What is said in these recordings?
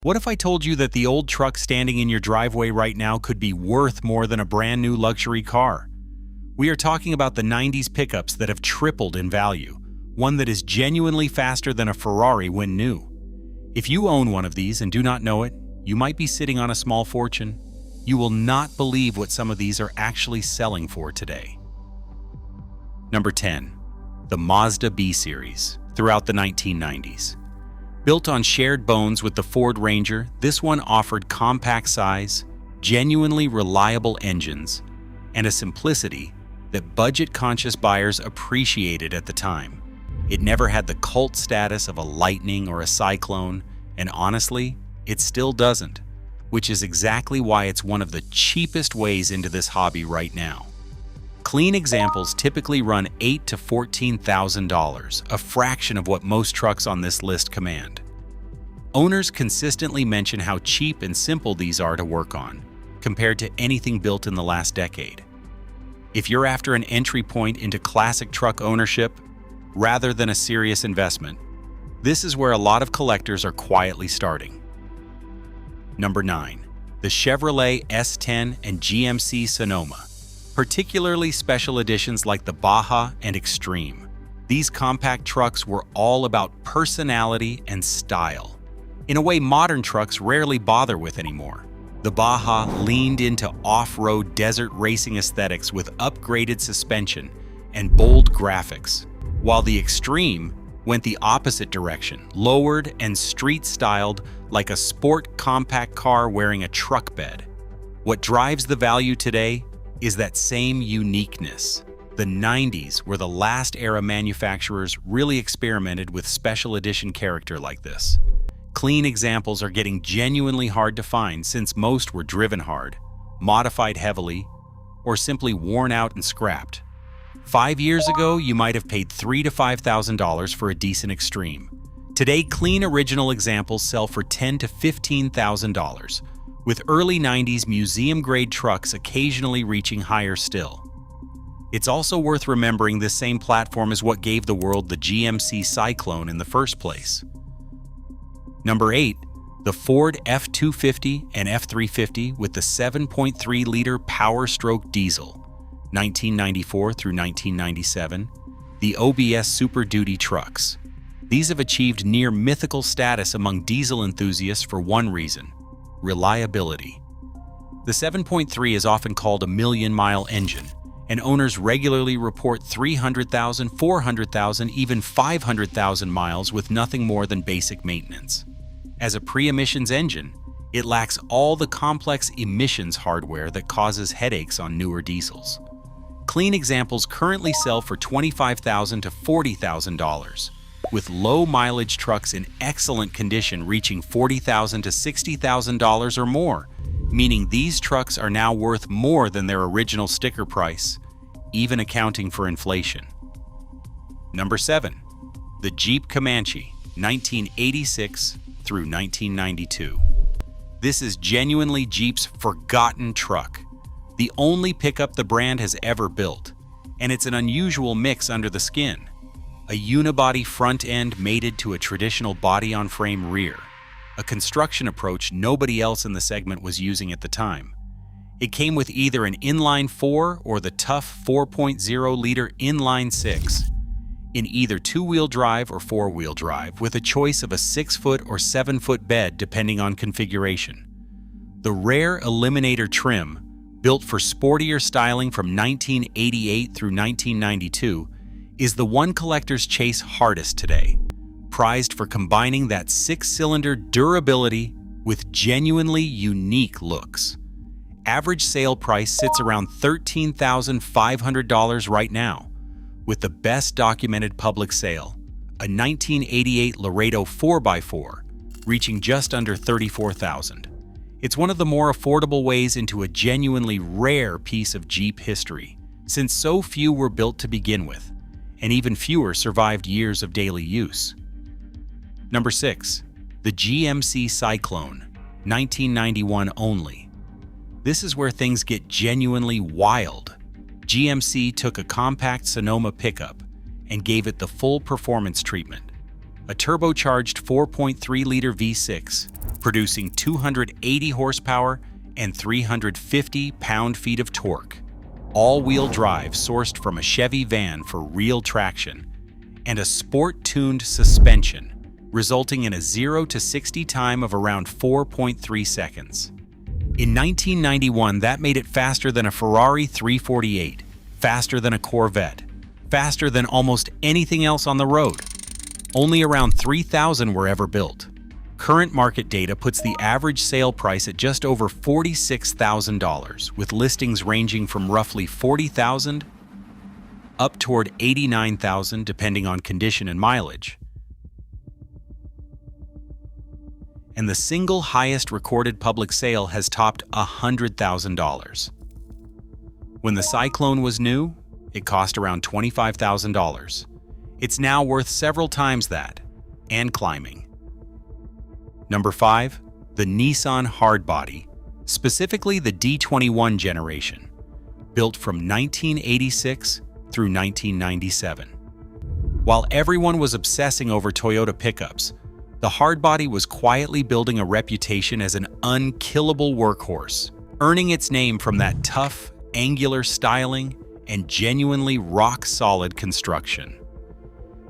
What if I told you that the old truck standing in your driveway right now could be worth more than a brand new luxury car? We are talking about the 90s pickups that have tripled in value, one that is genuinely faster than a Ferrari when new. If you own one of these and do not know it, you might be sitting on a small fortune. You will not believe what some of these are actually selling for today. Number 10. The Mazda B-Series, throughout the 1990s. Built on shared bones with the Ford Ranger, this one offered compact size, genuinely reliable engines, and a simplicity that budget-conscious buyers appreciated at the time. It never had the cult status of a Lightning or a Cyclone, and honestly, it still doesn't, which is exactly why it's one of the cheapest ways into this hobby right now. Clean examples typically run $8,000 to $14,000, a fraction of what most trucks on this list command. Owners consistently mention how cheap and simple these are to work on, compared to anything built in the last decade. If you're after an entry point into classic truck ownership, rather than a serious investment, this is where a lot of collectors are quietly starting. Number 9. The Chevrolet S10 and GMC Sonoma, particularly special editions like the Baja and Extreme. These compact trucks were all about personality and style, in a way modern trucks rarely bother with anymore. The Baja leaned into off-road desert racing aesthetics with upgraded suspension and bold graphics, while the Extreme went the opposite direction, lowered and street-styled like a sport compact car wearing a truck bed. What drives the value today is that same uniqueness. The 90s were the last era manufacturers really experimented with special edition character like this. Clean examples are getting genuinely hard to find since most were driven hard, modified heavily, or simply worn out and scrapped. 5 years ago, you might have paid $3,000 to $5,000 for a decent Extreme. Today, clean original examples sell for $10,000 to $15,000, with early 90s museum-grade trucks occasionally reaching higher still. It's also worth remembering this same platform is what gave the world the GMC Cyclone in the first place. Number 8. The Ford F-250 and F-350 with the 7.3-liter Power Stroke diesel, 1994 through 1997, the OBS Super Duty trucks. These have achieved near mythical status among diesel enthusiasts for one reason: reliability. The 7.3 is often called a million-mile engine, and owners regularly report 300,000, 400,000, even 500,000 miles with nothing more than basic maintenance. As a pre-emissions engine, it lacks all the complex emissions hardware that causes headaches on newer diesels. Clean examples currently sell for $25,000 to $40,000, with low-mileage trucks in excellent condition reaching $40,000 to $60,000 or more, meaning these trucks are now worth more than their original sticker price, even accounting for inflation. Number 7. The Jeep Comanche, 1986 through 1992. This is genuinely Jeep's forgotten truck, the only pickup the brand has ever built, and it's an unusual mix under the skin. A unibody front end mated to a traditional body-on-frame rear, a construction approach nobody else in the segment was using at the time. It came with either an inline-4 or the tough 4.0-liter inline-6, in either two-wheel drive or four-wheel drive, with a choice of a 6-foot or 7-foot bed depending on configuration. The rare Eliminator trim, built for sportier styling from 1988 through 1992, is the one collectors chase hardest today, prized for combining that 6-cylinder durability with genuinely unique looks. Average sale price sits around $13,500 right now, with the best documented public sale, a 1988 Laredo 4x4, reaching just under $34,000. It's one of the more affordable ways into a genuinely rare piece of Jeep history, since so few were built to begin with, and even fewer survived years of daily use. Number 6. The GMC Cyclone, 1991 only. This is where things get genuinely wild. GMC took a compact Sonoma pickup and gave it the full performance treatment. a turbocharged 4.3-liter V6, producing 280 horsepower and 350 pound-feet of torque. All-wheel drive sourced from a Chevy van for real traction, and a sport-tuned suspension, resulting in a 0 to 60 time of around 4.3 seconds. In 1991, that made it faster than a Ferrari 348, faster than a Corvette, faster than almost anything else on the road. Only around 3,000 were ever built. Current market data puts the average sale price at just over $46,000, with listings ranging from roughly $40,000 up toward $89,000 depending on condition and mileage. And the single highest recorded public sale has topped $100,000. When the Cyclone was new, it cost around $25,000. It's now worth several times that, and climbing. Number 5, the Nissan Hardbody, specifically the D21 generation, built from 1986 through 1997. While everyone was obsessing over Toyota pickups, the Hardbody was quietly building a reputation as an unkillable workhorse, earning its name from that tough, angular styling and genuinely rock-solid construction.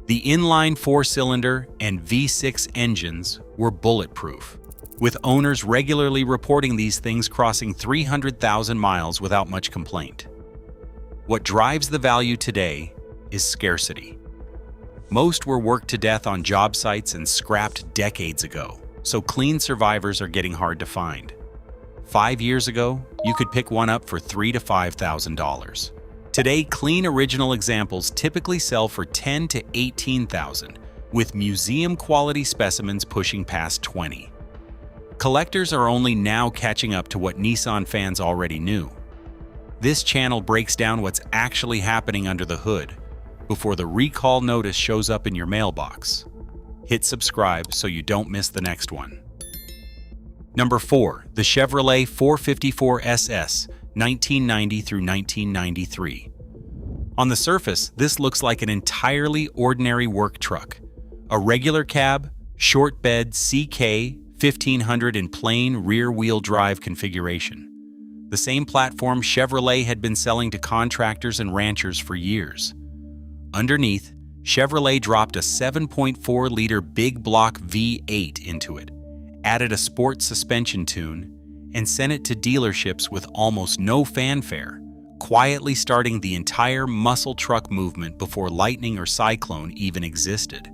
The inline 4-cylinder and V6 engines were bulletproof, with owners regularly reporting these things crossing 300,000 miles without much complaint. What drives the value today is scarcity. Most were worked to death on job sites and scrapped decades ago, so clean survivors are getting hard to find. 5 years ago, you could pick one up for $3,000 to $5,000. Today, clean original examples typically sell for $10,000 to $18,000, with museum-quality specimens pushing past $20,000. Collectors are only now catching up to what Nissan fans already knew. This channel breaks down what's actually happening under the hood before the recall notice shows up in your mailbox. Hit subscribe so you don't miss the next one. Number 4, the Chevrolet 454 SS, 1990 through 1993. On the surface, this looks like an entirely ordinary work truck. A regular cab, short bed CK 1500 in plain rear-wheel drive configuration. The same platform Chevrolet had been selling to contractors and ranchers for years. Underneath, Chevrolet dropped a 7.4-liter big block V8 into it, added a sport suspension tune, and sent it to dealerships with almost no fanfare, quietly starting the entire muscle truck movement before Lightning or Cyclone even existed.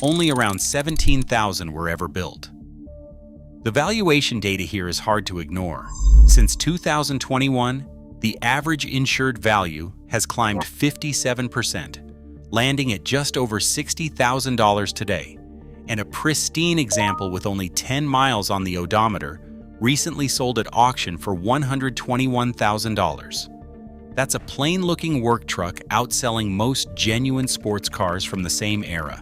Only around 17,000 were ever built. The valuation data here is hard to ignore. Since 2021, the average insured value has climbed 57%, landing at just over $60,000 today, and a pristine example with only 10 miles on the odometer recently sold at auction for $121,000. That's a plain-looking work truck outselling most genuine sports cars from the same era,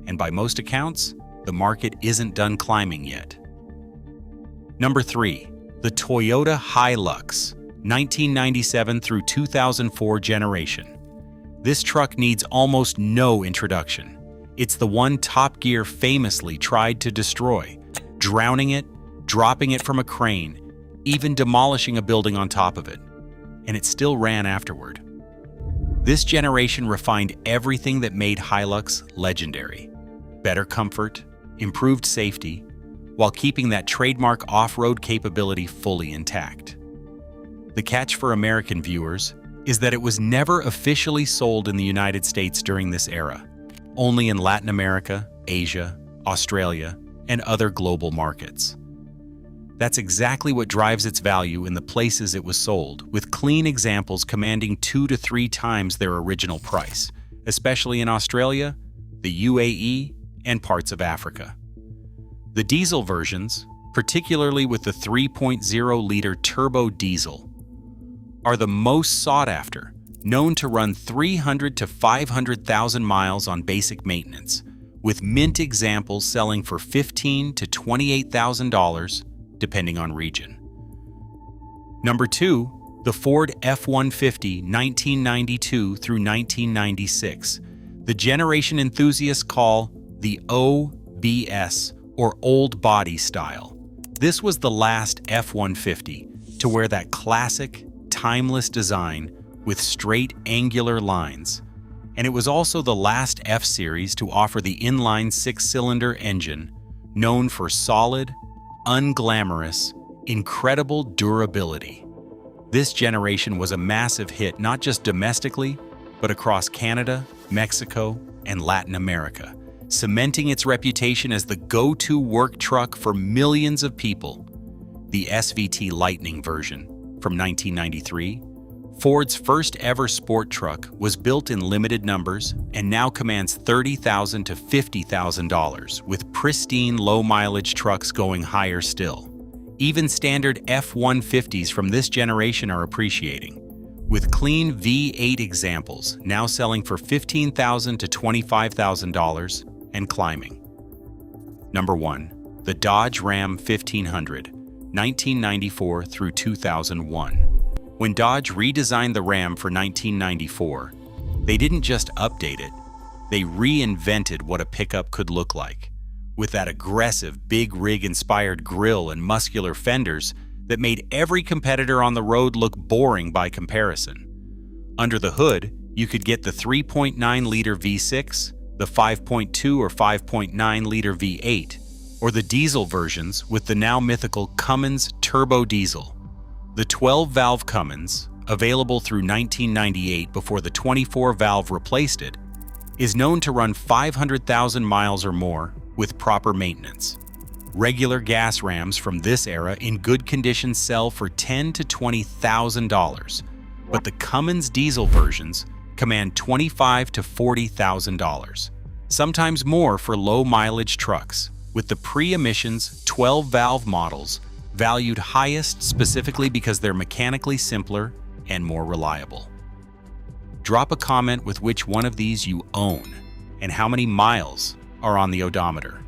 and by most accounts, the market isn't done climbing yet. Number 3, the Toyota Hilux, 1997 through 2004 generation. This truck needs almost no introduction. It's the one Top Gear famously tried to destroy, drowning it, dropping it from a crane, even demolishing a building on top of it. And it still ran afterward. This generation refined everything that made Hilux legendary. Better comfort, improved safety, while keeping that trademark off-road capability fully intact. The catch for American viewers is that it was never officially sold in the United States during this era, only in Latin America, Asia, Australia, and other global markets. That's exactly what drives its value in the places it was sold, with clean examples commanding 2 to 3 times their original price, especially in Australia, the UAE, and parts of Africa. The diesel versions, particularly with the 3.0-liter turbo diesel, are the most sought after, known to run 300 to 500,000 miles on basic maintenance, with mint examples selling for $15,000 to $28,000, depending on region. Number 2, the Ford F-150 1992 through 1996, the generation enthusiasts call the OBS, or old body style. This was the last F-150 to wear that classic, timeless design with straight angular lines. And it was also the last F-Series to offer the inline six-cylinder engine, known for solid, unglamorous, incredible durability. This generation was a massive hit not just domestically, but across Canada, Mexico, and Latin America, cementing its reputation as the go-to work truck for millions of people. The SVT Lightning version, from 1993, Ford's first ever sport truck, was built in limited numbers and now commands $30,000 to $50,000, with pristine low-mileage trucks going higher still. Even standard F-150s from this generation are appreciating, with clean V8 examples now selling for $15,000 to $25,000 and climbing. Number 1. The Dodge Ram 1500, 1994 through 2001. When Dodge redesigned the Ram for 1994, they didn't just update it, they reinvented what a pickup could look like, with that aggressive, big rig-inspired grille and muscular fenders that made every competitor on the road look boring by comparison. Under the hood, you could get the 3.9-liter V6, the 5.2 or 5.9-liter V8, or the diesel versions with the now mythical Cummins turbo diesel. The 12-valve Cummins, available through 1998 before the 24-valve replaced it, is known to run 500,000 miles or more with proper maintenance. Regular gas Rams from this era in good condition sell for $10,000 to $20,000, but the Cummins diesel versions command $25,000 to $40,000, sometimes more for low-mileage trucks, with the pre-emissions 12-valve models valued highest specifically because they're mechanically simpler and more reliable. Drop a comment with which one of these you own and how many miles are on the odometer.